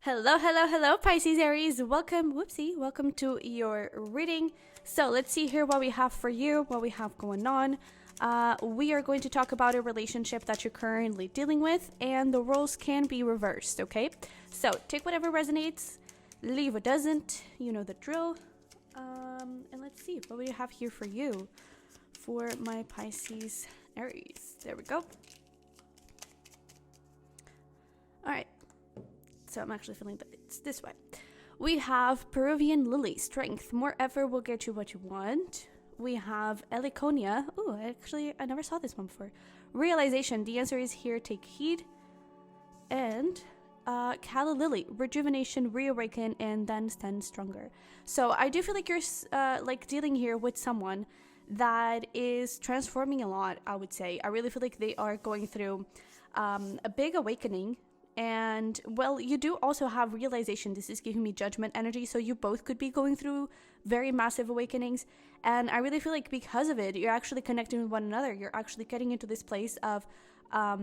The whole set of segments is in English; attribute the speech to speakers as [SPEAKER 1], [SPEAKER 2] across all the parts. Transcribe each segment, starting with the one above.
[SPEAKER 1] Hello, hello, hello, Pisces Aries. Welcome to your reading. So let's see here what we have for you, what we have going on. We are going to talk about a relationship that you're currently dealing with, and the roles can be reversed, okay? So take whatever resonates, leave what doesn't, you know the drill. And let's see what we have here for you for my Pisces Aries. There we go. All right. So I'm actually feeling that it's this way. We have Peruvian Lily, strength. More effort will get you what you want. We have Heliconia. Oh, I never saw this one before. Realization. The answer is here. Take heed. And Calla Lily, rejuvenation, reawaken, and then stand stronger. So I do feel like you're dealing here with someone that is transforming a lot, I would say. I really feel like they are going through a big awakening. And, well, you do also have realization. This is giving me judgment energy. So you both could be going through very massive awakenings. And I really feel like because of it, you're actually connecting with one another. You're actually getting into this place of, I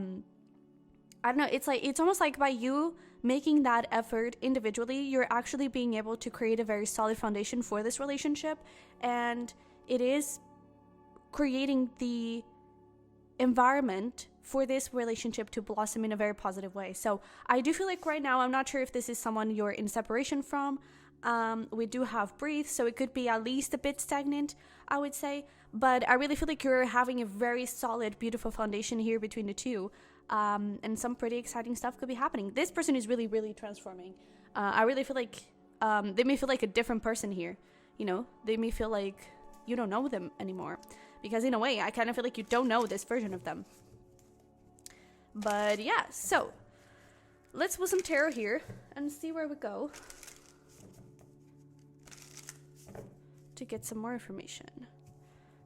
[SPEAKER 1] don't know, it's almost like by you making that effort individually, you're actually being able to create a very solid foundation for this relationship. And it is creating the environment for this relationship to blossom in a very positive way. So I do feel like right now, I'm not sure if this is someone you're in separation from. We do have breathe, so it could be at least a bit stagnant, I would say. But I really feel like you're having a very solid, beautiful foundation here between the two. And some pretty exciting stuff could be happening. This person is really, really transforming. I really feel like they may feel like a different person here. You know, they may feel like you don't know them anymore. Because in a way, I kind of feel like you don't know this version of them. But yeah, so let's pull some tarot here and see where we go to get some more information.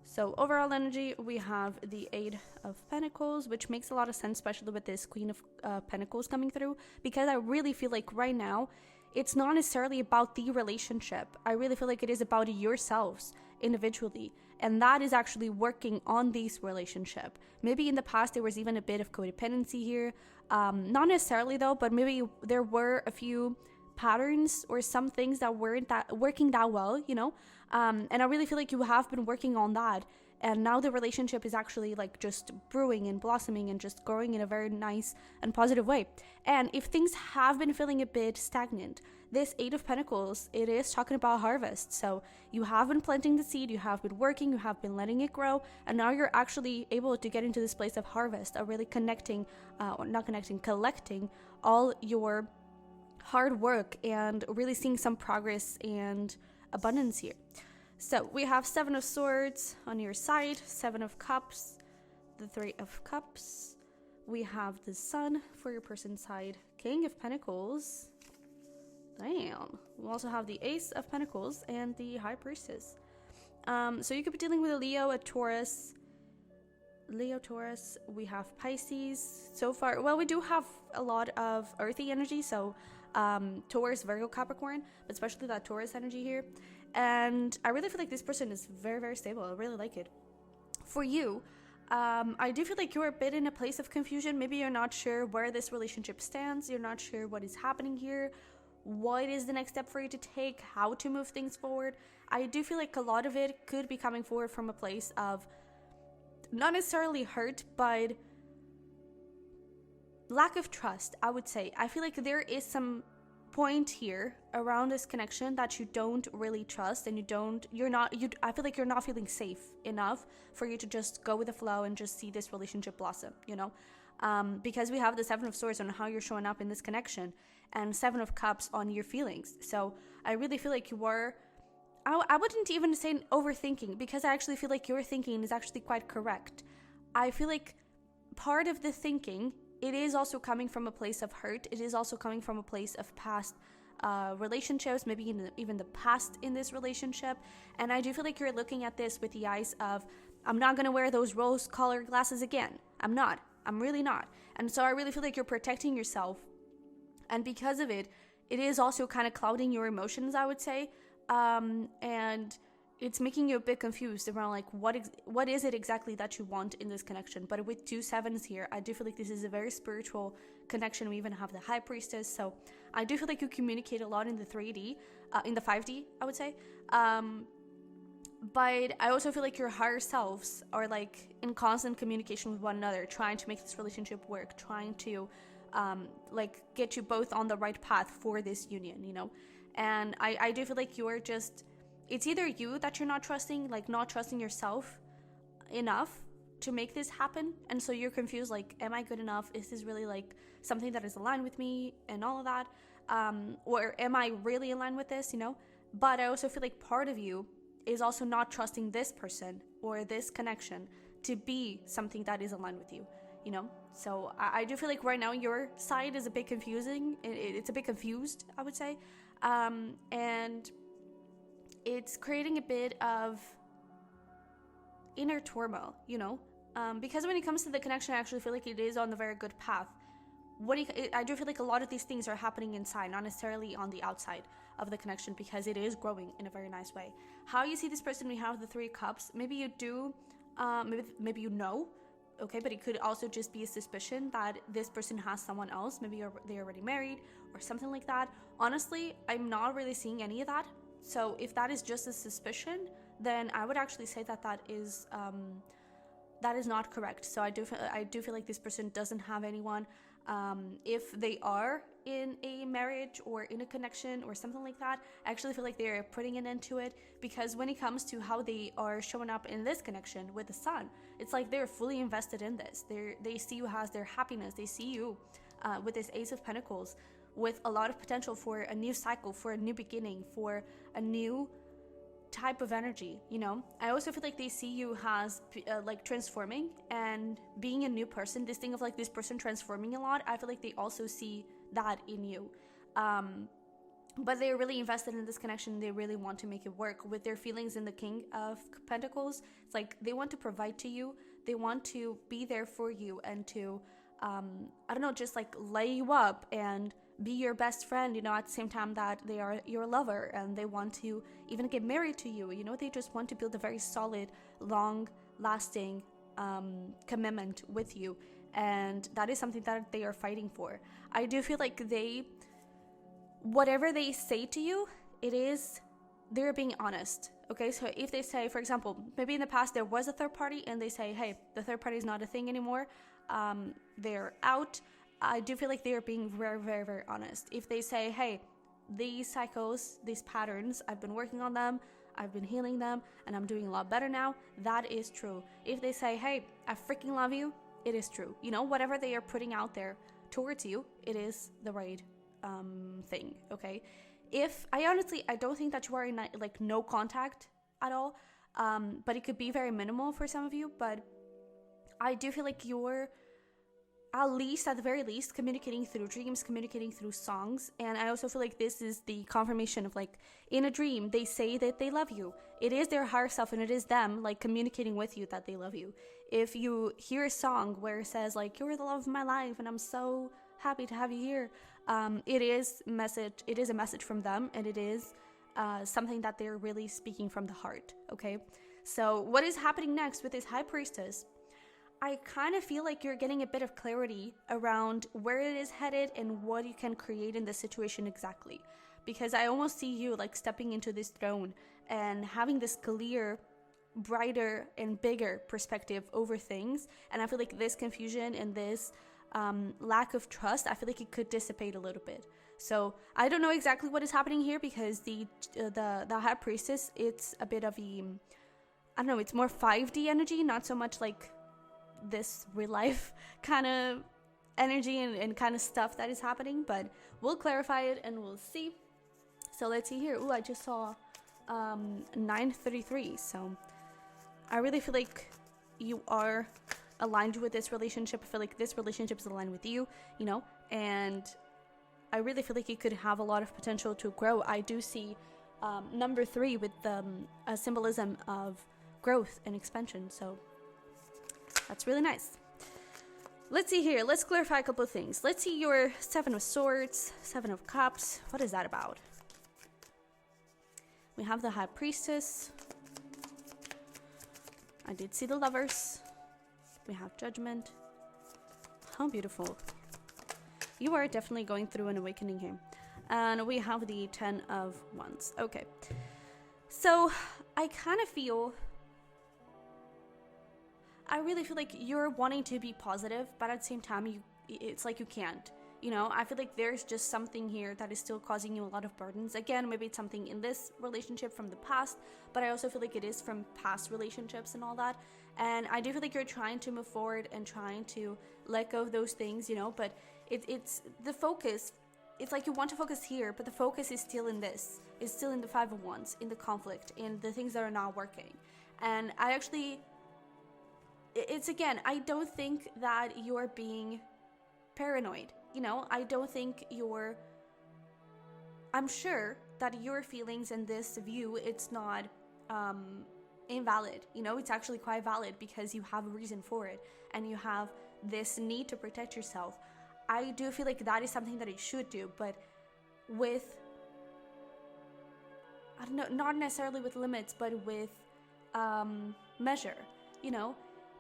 [SPEAKER 1] So overall energy, we have the Eight of Pentacles, which makes a lot of sense, especially with this Queen of Pentacles coming through, because I really feel like right now, it's not necessarily about the relationship. I really feel like it is about yourselves individually. And that is actually working on this relationship. Maybe in the past, there was even a bit of codependency here. Not necessarily though, but maybe there were a few patterns or some things that weren't working that well, you know? And I really feel like you have been working on that. And now the relationship is actually like just brewing and blossoming and just growing in a very nice and positive way. And if things have been feeling a bit stagnant, this Eight of Pentacles, it is talking about harvest. So you have been planting the seed, you have been working, you have been letting it grow, and now you're actually able to get into this place of harvest, of really collecting all your hard work and really seeing some progress and abundance here. So we have Seven of Swords on your side, Seven of Cups, the Three of Cups. We have the Sun for your person's side, King of Pentacles. Damn. We also have the Ace of Pentacles and the High Priestess. So you could be dealing with a Leo, a Taurus. Leo, Taurus. We have Pisces. So far, well, we do have a lot of earthy energy. So Taurus, Virgo, Capricorn, but especially that Taurus energy here. And I really feel like this person is very, very stable. I really like it. For you, I do feel like you're a bit in a place of confusion. Maybe you're not sure where this relationship stands. You're not sure what is happening here. What is the next step for you to take? How to move things forward? I do feel like a lot of it could be coming forward from a place of not necessarily hurt, but lack of trust, I would say. I feel like there is some point here around this connection that you don't really trust, and I feel like you're not feeling safe enough for you to just go with the flow and just see this relationship blossom, you know? Because we have the Seven of Swords on how you're showing up in this connection, and Seven of Cups on your feelings. So I really feel like you are, I wouldn't even say overthinking, because I actually feel like your thinking is actually quite correct. I feel like part of the thinking, it is also coming from a place of hurt. It is also coming from a place of past relationships, maybe even the past in this relationship. And I do feel like you're looking at this with the eyes of, I'm not going to wear those rose-colored glasses again. I'm really not. And so I really feel like you're protecting yourself. And because of it, it is also kind of clouding your emotions, I would say. And it's making you a bit confused around like what is it exactly that you want in this connection. But with two sevens here, I do feel like this is a very spiritual connection. We even have the High Priestess, so I do feel like you communicate a lot in the 3D, in the 5D, I would say. But I also feel like your higher selves are like in constant communication with one another, trying to make this relationship work, trying to like get you both on the right path for this union, you know? And I do feel like you're just, it's either you that you're not trusting, like not trusting yourself enough to make this happen, and so you're confused, like, am I good enough? Is this really like something that is aligned with me and all of that? Or am I really aligned with this, you know? But I also feel like part of you is also not trusting this person or this connection to be something that is aligned with you, you know? So I do feel like right now your side is a bit confusing. It's a bit confused, I would say. And it's creating a bit of inner turmoil, you know? Because when it comes to the connection, I actually feel like it is on the very good path. I do feel like a lot of these things are happening inside, not necessarily on the outside of the connection, because it is growing in a very nice way. How you see this person, we have the 3 cups. Maybe you do, maybe you know, okay, but it could also just be a suspicion that this person has someone else. Maybe they're already married or something like that. Honestly, I'm not really seeing any of that. So if that is just a suspicion, then I would actually say that is not correct. So I do feel like this person doesn't have anyone. If they are in a marriage or in a connection or something like that, I actually feel like they're putting an end to it, because when it comes to how they are showing up in this connection with the sun, it's like they're fully invested in this. They see you as their happiness. They see you with this Ace of Pentacles with a lot of potential for a new cycle, for a new beginning, for a new type of energy, you know? I also feel like they see you as like transforming and being a new person. This thing of like this person transforming a lot, I feel like they also see that in you. But they're really invested in this connection. They really want to make it work with their feelings in the King of Pentacles. It's like they want to provide to you. They want to be there for you and to, I don't know, just like lay you up and be your best friend, you know, at the same time that they are your lover, and they want to even get married to you, you know? They just want to build a very solid, long-lasting commitment with you, and that is something that they are fighting for. I do feel like whatever they say to you, they're being honest, okay? So if they say, for example, maybe in the past there was a third party, and they say, hey, the third party is not a thing anymore, they're out, I do feel like they are being very, very, very honest. If they say, hey, these cycles, these patterns, I've been working on them, I've been healing them, and I'm doing a lot better now, that is true. If they say, hey, I freaking love you, it is true. You know, whatever they are putting out there towards you, it is the right thing, okay? I don't think that you are in like no contact at all, but it could be very minimal for some of you, but I do feel like you're at the very least, communicating through dreams, communicating through songs. And I also feel like this is the confirmation of like, in a dream, they say that they love you. It is their higher self, and it is them like communicating with you that they love you. If you hear a song where it says like, you're the love of my life and I'm so happy to have you here, it is a message from them, and it is something that they're really speaking from the heart, okay? So what is happening next with this High Priestess? I kind of feel like you're getting a bit of clarity around where it is headed and what you can create in this situation exactly. Because I almost see you like stepping into this throne and having this clear, brighter, and bigger perspective over things. And I feel like this confusion and this lack of trust, I feel like it could dissipate a little bit. So I don't know exactly what is happening here, because the High Priestess, it's a bit of I don't know, it's more 5D energy, not so much like this real life kind of energy and kind of stuff that is happening, but we'll clarify it and we'll see. So let's see here. Ooh, I just saw 933. So I really feel like you are aligned with this relationship. I feel like this relationship is aligned with you, you know, and I really feel like it could have a lot of potential to grow. I do see number 3 with the symbolism of growth and expansion. So that's really nice. Let's see here. Let's clarify a couple of things. Let's see your 7 of Swords, 7 of Cups. What is that about? We have the High Priestess. I did see the Lovers. We have Judgment. How beautiful. You are definitely going through an awakening here. And we have the 10 of Wands. Okay. So I kind of feel, I really feel like you're wanting to be positive, but at the same time, it's like you can't. You know, I feel like there's just something here that is still causing you a lot of burdens. Again, maybe it's something in this relationship from the past, but I also feel like it is from past relationships and all that. And I do feel like you're trying to move forward and trying to let go of those things, you know, but it's the focus. It's like you want to focus here, but the focus is still in this. It's still in the 5 of Wands, in the conflict, in the things that are not working. And I actually, it's again, I don't think that you're being paranoid. You know, I don't think I'm sure that your feelings and this view, it's not invalid. You know, it's actually quite valid because you have a reason for it and you have this need to protect yourself. I do feel like that is something that you should do, but with, I don't know, not necessarily with limits, but with measure, you know,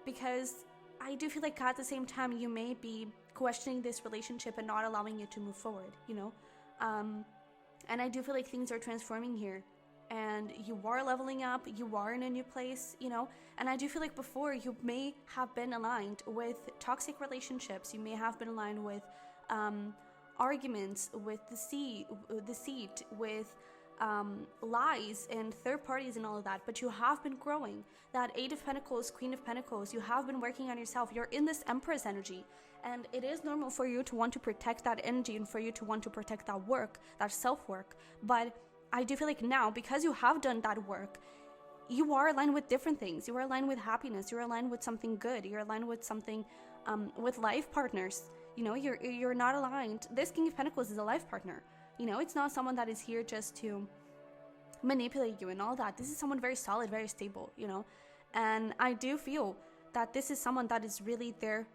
[SPEAKER 1] because I do feel like at the same time you may be questioning this relationship and not allowing it to move forward, you know, and I do feel like things are transforming here and you are leveling up, you are in a new place, you know, and I do feel like before you may have been aligned with toxic relationships, you may have been aligned with arguments, with deceit, with lies and third parties and all of that, but you have been growing. That 8 of Pentacles, Queen of Pentacles, you have been working on yourself. You're in this Empress energy, and it is normal for you to want to protect that energy and for you to want to protect that work, that self-work. But I do feel like now, because you have done that work, you are aligned with different things. You are aligned with happiness. You're aligned with something good. You're aligned with something, with life partners. You know, you're not aligned. This King of Pentacles is a life partner. You know, it's not someone that is here just to manipulate you and all that. This is someone very solid, very stable, you know. And I do feel that this is someone that is really there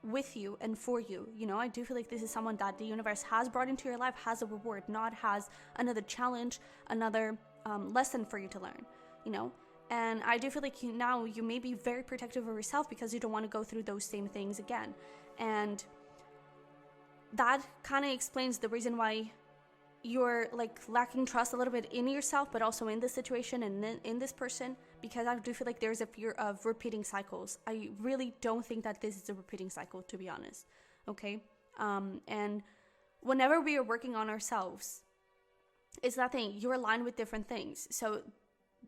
[SPEAKER 1] with you and for you, you know. I do feel like this is someone that the universe has brought into your life, has a reward, not has another challenge, another lesson for you to learn, you know. And I do feel like you may be very protective of yourself because you don't want to go through those same things again. And that kind of explains the reason why you're like lacking trust a little bit in yourself, but also in this situation and in this person, because I do feel like there's a fear of repeating cycles. I really don't think that this is a repeating cycle, to be honest. Okay. And whenever we are working on ourselves, it's that thing, you're aligned with different things. So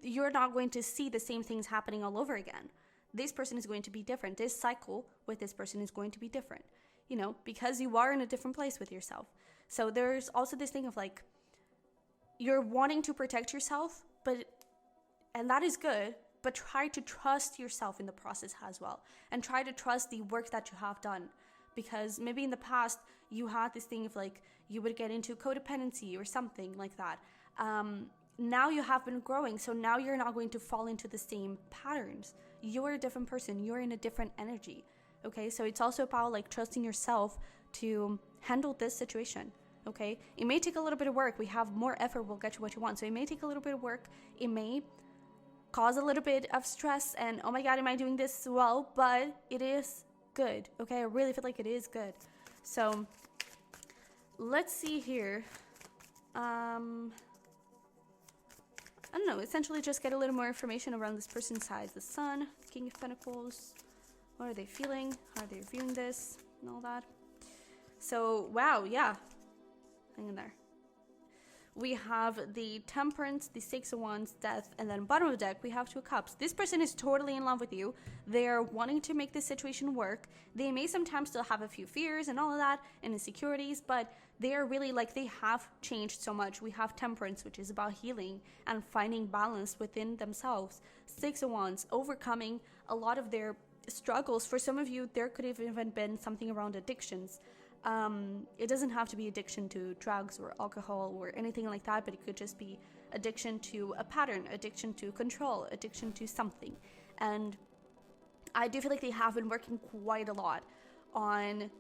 [SPEAKER 1] you're not going to see the same things happening all over again. This person is going to be different. This cycle with this person is going to be different, you know, because you are in a different place with yourself. So there's also this thing of like, you're wanting to protect yourself, and that is good, but try to trust yourself in the process as well. And try to trust the work that you have done. Because maybe in the past, you had this thing of like, you would get into codependency or something like that. Now you have been growing, so now you're not going to fall into the same patterns. You're a different person. You're in a different energy. Okay, so it's also about like trusting yourself to handle this situation. Okay, it may take a little bit of work. We have more effort will get you what you want. So it may take a little bit of work. It may cause a little bit of stress and, oh my God, am I doing this well? But it is good. Okay, I really feel like it is good. So let's see here. I don't know, essentially just get a little more information around this person's side. The Sun, King of Pentacles. What are they feeling? How are they viewing this? And all that. So, wow, yeah. Hang in there. We have the Temperance, the 6 of Wands, Death, and then bottom of the deck, we have 2 of Cups. This person is totally in love with you. They're wanting to make this situation work. They may sometimes still have a few fears and all of that and insecurities, but they are really like, they have changed so much. We have Temperance, which is about healing and finding balance within themselves. 6 of Wands, overcoming a lot of their struggles. For some of you, there could have even been something around addictions. It doesn't have to be addiction to drugs or alcohol or anything like that, but it could just be addiction to a pattern, addiction to control, addiction to something. And I do feel like they have been working quite a lot on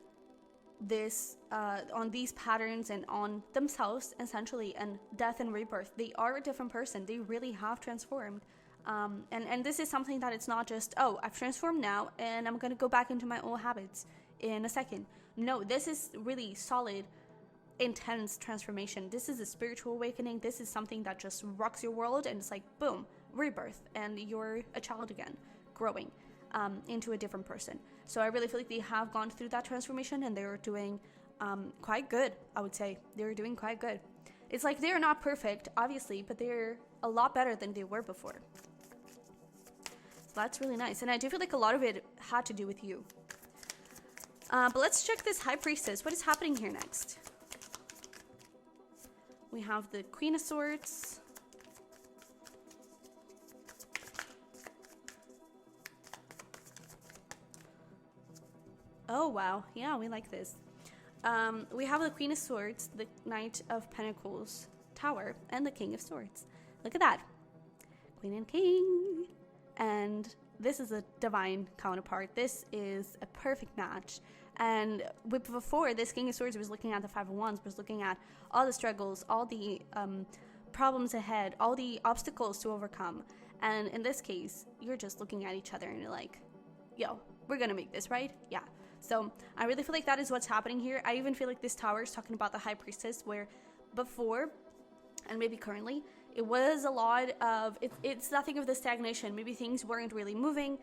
[SPEAKER 1] this, on these patterns and on themselves, essentially, and death and rebirth. They are a different person. They really have transformed. And this is something that it's not just, oh, I've transformed now and I'm going to go back into my old habits in a second. No, this is really solid intense transformation. This is a spiritual awakening. This is something that just rocks your world, and it's like, boom, rebirth, and you're a child again, growing into a different person. So I really feel like they have gone through that transformation, and they're doing quite good, I would say. They're doing quite good. It's like they're not perfect, obviously, but they're a lot better than they were before. So that's really nice. And I do feel like a lot of it had to do with you. But let's check this High Priestess. What is happening here next? We have the Queen of Swords. Oh, wow. Yeah, we like this. We have the Queen of Swords, the Knight of Pentacles Tower, and the King of Swords. Look at that. Queen and King. And this is a divine counterpart. This is a perfect match. And before, this King of Swords was looking at the Five of Wands, was looking at all the struggles, all the problems ahead, all the obstacles to overcome. And in this case, you're just looking at each other and you're like, yo, we're gonna make this, right? Yeah. So I really feel like that is what's happening here. I even feel like this tower is talking about the High Priestess, where before, and maybe currently, it was a lot of, it's nothing of the stagnation. Maybe things weren't really moving.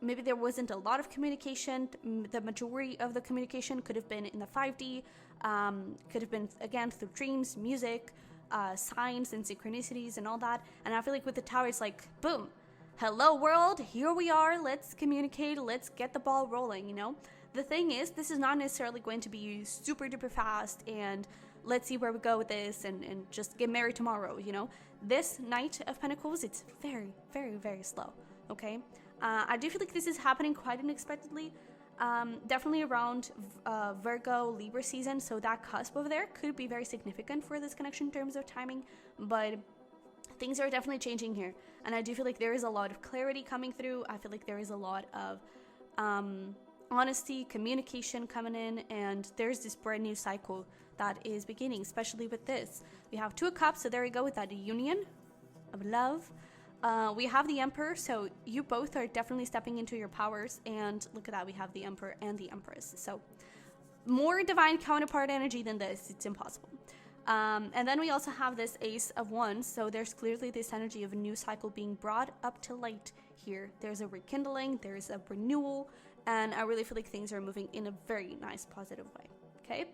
[SPEAKER 1] Maybe there wasn't a lot of communication. The majority of the communication could have been in the 5D, could have been, again, through dreams, music, signs and synchronicities and all that. And I feel like with the tower, it's like, boom, hello world, here we are, let's communicate, let's get the ball rolling, you know? The thing is, this is not necessarily going to be super duper fast and let's see where we go with this and just get married tomorrow, you know? This Knight of Pentacles, it's very, very, very slow, okay? I do feel like this is happening quite unexpectedly. Definitely around Virgo, Libra season, so that cusp over there could be very significant for this connection in terms of timing, but things are definitely changing here, and I do feel like there is a lot of clarity coming through. I feel like there is a lot of honesty, communication coming in, and there's this brand new cycle that is beginning, especially with this. We have Two of Cups, so there we go with that union of love. We have the Emperor, so you both are definitely stepping into your powers, and look at that, we have the Emperor and the Empress. So more divine counterpart energy than this, it's impossible. And then we also have this Ace of Wands, so there's clearly this energy of a new cycle being brought up to light here. There's a rekindling, there's a renewal, and I really feel like things are moving in a very nice, positive way, okay?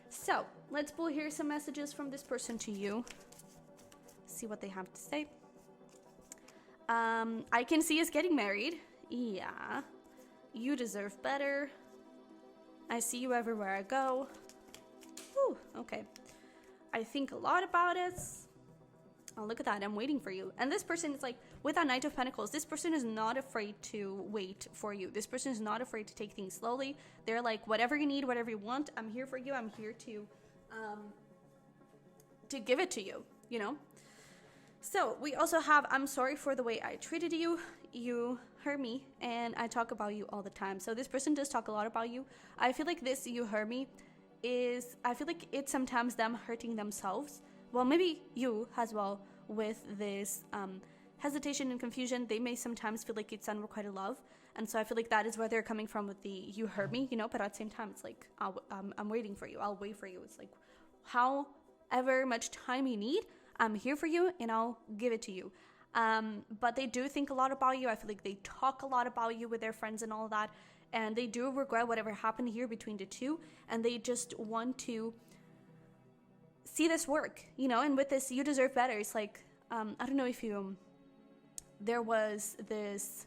[SPEAKER 1] So, let's pull here some messages from this person to you. See what they have to say. I can see us getting married. Yeah. You deserve better. I see you everywhere I go. Whew, okay. I think a lot about it. Oh, look at that. I'm waiting for you. And this person is like, with that Knight of Pentacles, this person is not afraid to wait for you. This person is not afraid to take things slowly. They're like, whatever you need, whatever you want, I'm here for you. I'm here to give it to you, you know? So we also have, I'm sorry for the way I treated you. You hurt me, and I talk about you all the time. So this person does talk a lot about you. I feel like this, you hurt me, is, I feel like it's sometimes them hurting themselves. Well, maybe you as well, with this hesitation and confusion. They may sometimes feel like it's unrequited love. And so I feel like that is where they're coming from with the, you hurt me, you know, but at the same time, it's like, I'm waiting for you. I'll wait for you. It's like, however much time you need, I'm here for you and I'll give it to you. But they do think a lot about you. I feel like they talk a lot about you with their friends and all that. And they do regret whatever happened here between the two. And they just want to see this work, you know, and with this, you deserve better. It's like, I don't know if you, there was this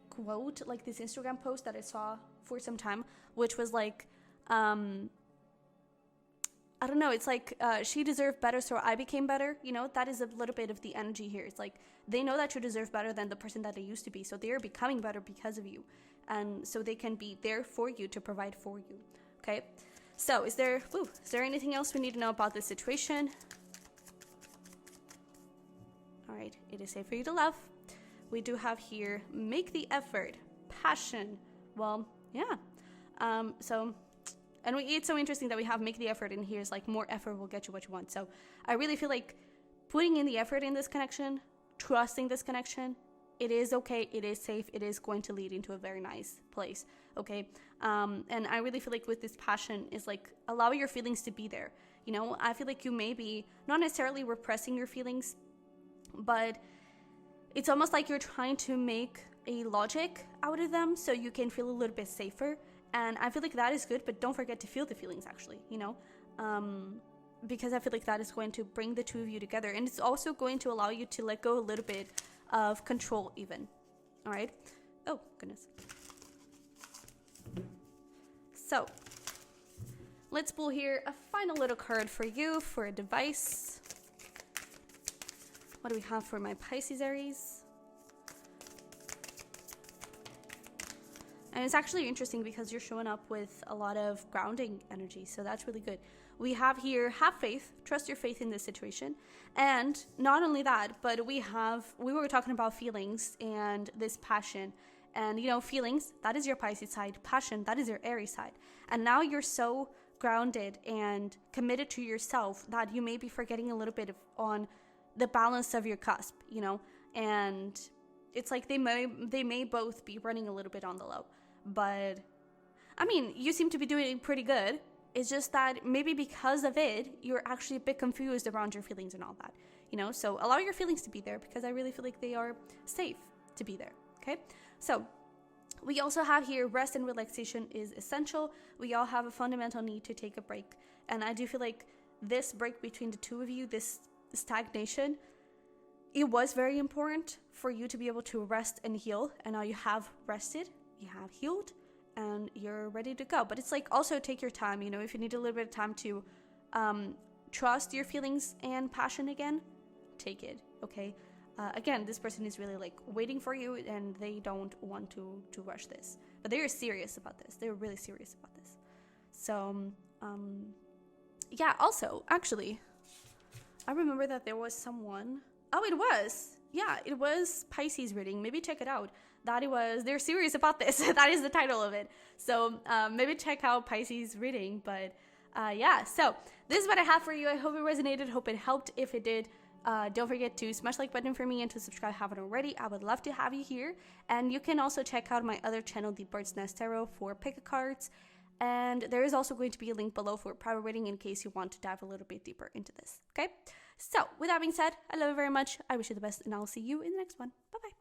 [SPEAKER 1] quote, like this Instagram post that I saw for some time, which was like, I don't know, it's like, she deserved better, so I became better, you know? That is a little bit of the energy here. It's like, they know that you deserve better than the person that they used to be, so they are becoming better because of you. And so they can be there for you to provide for you, okay? So, is there anything else we need to know about this situation? All right, it is safe for you to love. We do have here, make the effort, passion. Well, yeah. And it's so interesting that we have make the effort in here is like more effort will get you what you want. So I really feel like putting in the effort in this connection, trusting this connection, it is okay, it is safe, it is going to lead into a very nice place, okay? And I really feel like with this passion is like, allow your feelings to be there. You know, I feel like you may be not necessarily repressing your feelings, but it's almost like you're trying to make a logic out of them so you can feel a little bit safer. And I feel like that is good, but don't forget to feel the feelings actually, you know? Because I feel like that is going to bring the two of you together. And it's also going to allow you to let go a little bit of control even. All right? Oh, goodness. So, let's pull here a final little card for you for a device. What do we have for my Pisces Aries? And it's actually interesting because you're showing up with a lot of grounding energy. So that's really good. We have here, have faith, trust your faith in this situation. And not only that, but we were talking about feelings and this passion. And, you know, feelings, that is your Pisces side. Passion, that is your Aries side. And now you're so grounded and committed to yourself that you may be forgetting a little bit on the balance of your cusp, you know. And it's like they may both be running a little bit on the low. But, I mean, you seem to be doing pretty good. It's just that maybe because of it, you're actually a bit confused around your feelings and all that, you know? So allow your feelings to be there because I really feel like they are safe to be there, okay? So we also have here rest and relaxation is essential. We all have a fundamental need to take a break. And I do feel like this break between the two of you, this stagnation, it was very important for you to be able to rest and heal. And now you have rested, you have healed, and you're ready to go. But it's like also take your time, you know, if you need a little bit of time to trust your feelings and passion again, take it, okay? Again, this person is really like waiting for you and they don't want to rush this. But they are serious about this. They're really serious about this. So, yeah, also, actually, I remember that there was someone. Oh, it was Pisces reading. Maybe check it out. They're serious about this. That is the title of it. So maybe check out Pisces reading. But yeah, so this is what I have for you. I hope it resonated. Hope it helped. If it did, don't forget to smash the like button for me and to subscribe if you haven't already. I would love to have you here. And you can also check out my other channel, The Bird's Nest Tarot, for pick cards. And there is also going to be a link below for a private reading in case you want to dive a little bit deeper into this. Okay? So with that being said, I love you very much. I wish you the best and I'll see you in the next one. Bye-bye.